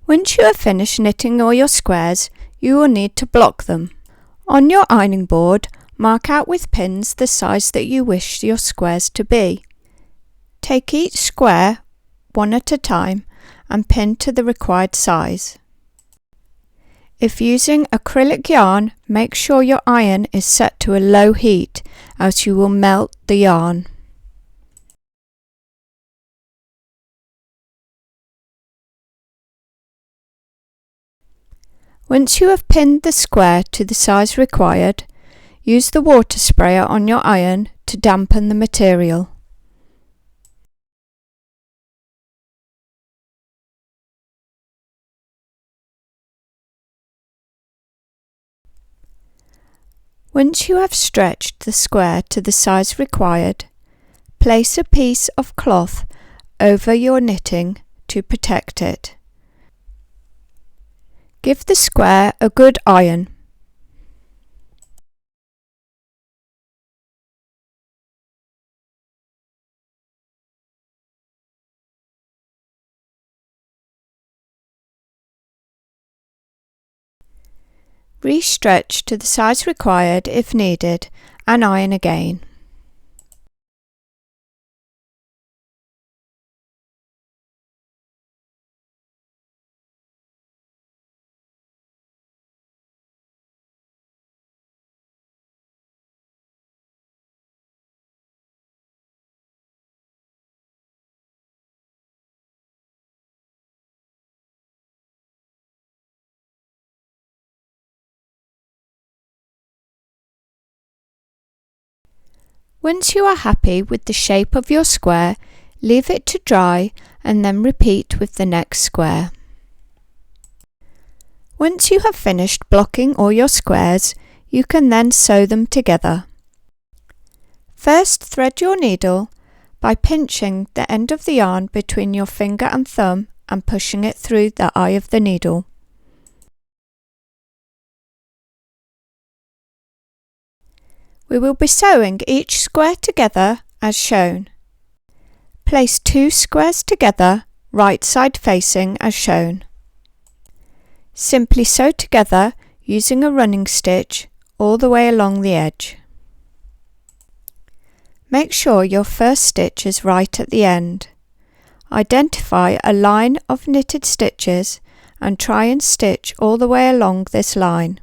Once you have finished knitting all your squares, you will need to block them. On your ironing board, mark out with pins the size that you wish your squares to be. Take each square one at a time and pin to the required size. If using acrylic yarn, make sure your iron is set to a low heat, else you will melt the yarn. Once you have pinned the square to the size required, use the water sprayer on your iron to dampen the material. Once you have stretched the square to the size required, place a piece of cloth over your knitting to protect it. Give the square a good iron. Re-stretch to the size required if needed and iron again. Once you are happy with the shape of your square, leave it to dry and then repeat with the next square. Once you have finished blocking all your squares, you can then sew them together. First, thread your needle by pinching the end of the yarn between your finger and thumb and pushing it through the eye of the needle. We will be sewing each square together as shown. Place 2 squares together, right side facing as shown. Simply sew together using a running stitch all the way along the edge. Make sure your first stitch is right at the end. Identify a line of knitted stitches and try and stitch all the way along this line.